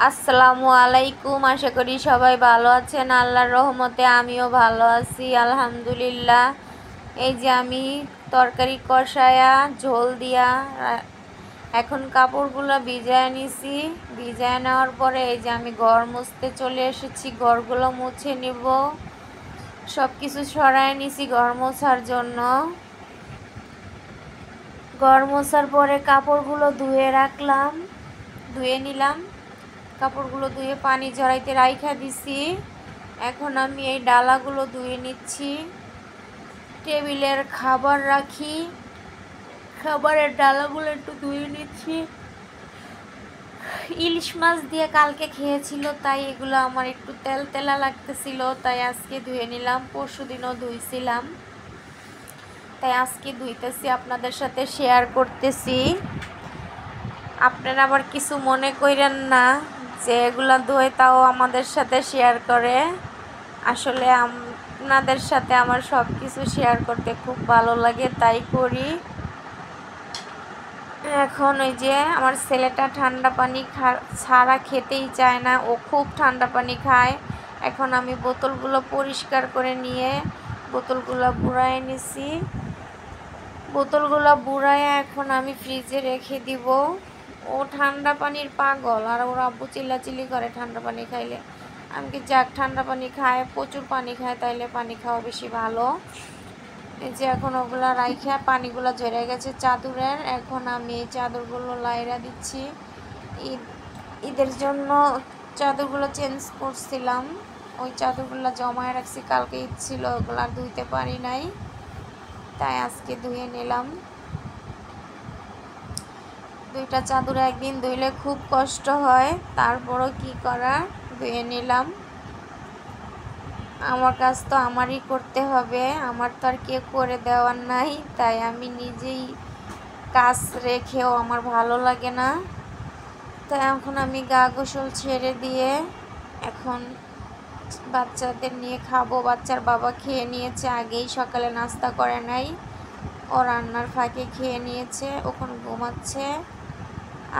আসসালামু আলাইকুম। আশা করি সবাই ভালো আছেন। আল্লাহর রহমতে আমিও ভালো আছি, আলহামদুলিল্লাহ। এই যে আমি তরকারি কষায়া ঝোল দিয়া এখন কাপড়গুলো ভিজায় নিছি। ভিজায় নেওয়ার পরে এই যে আমি ঘর মুছতে চলে এসেছি। ঘরগুলো মুছে নিব, সব কিছু সরায় নিছি ঘর মোছার জন্য। ঘর মোছার পরে কাপড়গুলো ধুয়ে নিলাম। কাপড়গুলো ধুয়ে পানি ঝরাইতে রাইখা দিছি। এখন আমি এই ডালাগুলো ধুয়ে নিচ্ছি। টেবিলের খাবার রাখি, খাবারের ডালাগুলো একটু ধুয়ে নিচ্ছি। ইলিশ মাছ দিয়ে কালকে খেয়েছিল, তাই এগুলো আমার একটু তেলা লাগতেছিল, তাই আজকে ধুয়ে নিলাম। পরশুদিনও ধুইছিলাম, তাই আজকে ধুইতেছি, আপনাদের সাথে শেয়ার করতেছি। আপনারা আবার কিছু মনে করেন না যে এগুলো ধুয়ে তাও আমাদের সাথে শেয়ার করে। আসলে আপনাদের সাথে আমার সব কিছু শেয়ার করতে খুব ভালো লাগে, তাই করি। এখন ওই যে আমার ছেলেটা ঠান্ডা পানি ছাড়া খেতেই চায় না, ও খুব ঠান্ডা পানি খায়। এখন আমি বোতলগুলো পরিষ্কার করে নিয়ে বোতলগুলো বুড়ায় নিছি। বোতলগুলো বুড়ায় এখন আমি ফ্রিজে রেখে দিব। ও ঠান্ডা পানির পাগল, আর ওর আব্বু চিল্লাচিল্লি করে ঠান্ডা পানি খাইলে। আমি কি যাক, ঠান্ডা পানি খায়, প্রচুর পানি খায়, তাইলে পানি খাওয়া বেশি ভালো। এই যে এখন ওগুলা রাইখা পানিগুলো ঝরে গেছে চাদরের। এখন আমি এই চাদরগুলো লাইরা দিচ্ছি। ঈদের জন্য চাদরগুলো চেঞ্জ করছিলাম, ওই চাদরগুলো জমায় রাখছি, কালকে ঈদ ছিল, ওগুলো আর ধুইতে পারি নাই, তাই আজকে ধুয়ে নিলাম। দুইটা চাদর একদিন ধুইলে খুব কষ্ট হয়, তারপরও কি করার, ধুয়ে নিলাম। আমার কাজ তো আমারই করতে হবে, আমার তো আর কেউ করে দেওয়ার নাই, তাই আমি নিজেই কাজ রেখেও আমার ভালো লাগে না। তাই এখন আমি গা গোসল ছেড়ে দিয়ে এখন বাচ্চাদের নিয়ে খাবো। বাচ্চার বাবা খেয়ে নিয়েছে আগেই, সকালে নাস্তা করে নাই, ও রান্নার ফাঁকে খেয়ে নিয়েছে, ওখানে ঘুমাচ্ছে।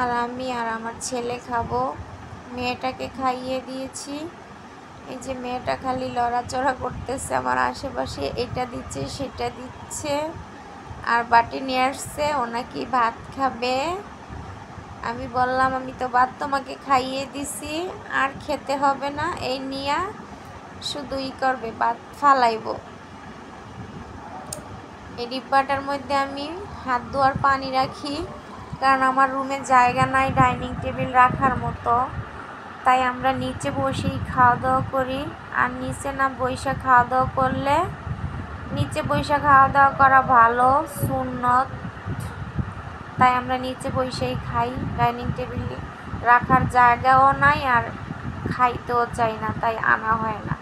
আর আমি আর আমার ছেলে খাবো। মেয়েটাকে খাইয়ে দিয়েছি। এই যে মেয়েটা খালি লড়াচড়া করতেছে আমার আশেপাশে, এটা দিচ্ছে সেটা দিচ্ছে, আর বাটি নিয়ে আসছে, ও নাকি ভাত খাবে। আমি বললাম আমি তো ভাত তোমাকে খাইয়ে দিছি, আর খেতে হবে না, এই নিয়া শুধু করবে, ভাত ফালাইব। এই ডিব্বাটার মধ্যে আমি হাত ধোয়ার পানি রাখি, কারণ আমার রুমে জায়গা নাই ডাইনিং টেবিল রাখার মতো, তাই আমরা নিচে বসেই খাওয়া দাওয়া করি। আর নিচে না বৈশা খাওয়া দাওয়া করলে, নিচে বৈশা খাওয়া দাওয়া করা ভালো, সুন্নত, তাই আমরা নিচে বসেই খাই। ডাইনিং টেবিল রাখার জায়গাও নাই, আর খাইতেও চাই না, তাই আনা হয় না।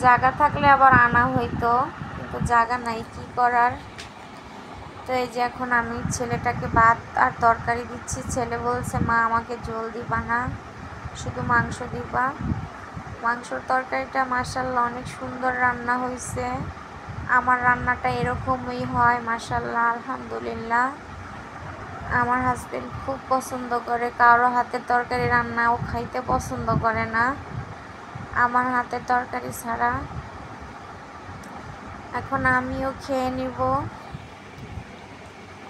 জায়গা থাকলে আবার আনা হইতো, কিন্তু জায়গা নাই, কি করার। তো এই যে এখন আমি ছেলেটাকে ভাত আর তরকারি দিচ্ছি। ছেলে বলছে মা আমাকে ঝোল দিবা না, শুধু মাংস দিবা। মাংসর তরকারিটা মাশাআল্লাহ অনেক সুন্দর রান্না হয়েছে। আমার রান্নাটা এরকমই হয় মাশাআল্লাহ, আলহামদুলিল্লাহ। আমার হাজবেন্ড খুব পছন্দ করে, কারো হাতের তরকারি রান্নাও খাইতে পছন্দ করে না আমার হাতের তরকারি ছাড়া। এখন আমিও খেয়ে নিব।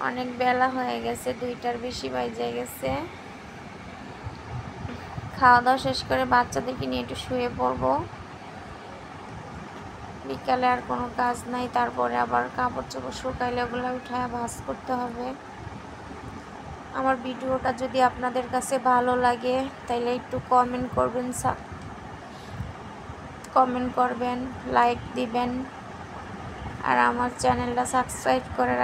অনেক বেলা হয়ে গেছে, 2টার বেশি বাজে গেছে। খাওয়া দাওয়া শেষ করে বাচ্চাদেরকে নিয়ে একটু শুয়ে পড়বো। বিকালে আর কোনো কাজ নাই, তারপরে আবার কাপড় চোপড় শুকাইলে ওগুলো উঠায় ভাঁজ করতে হবে। আমার ভিডিওটা যদি আপনাদের কাছে ভালো লাগে তাহলে একটু কমেন্ট করবেন, লাইক দিবেন, আর আমার চ্যানেলটা সাবস্ক্রাইব করে রাখবেন।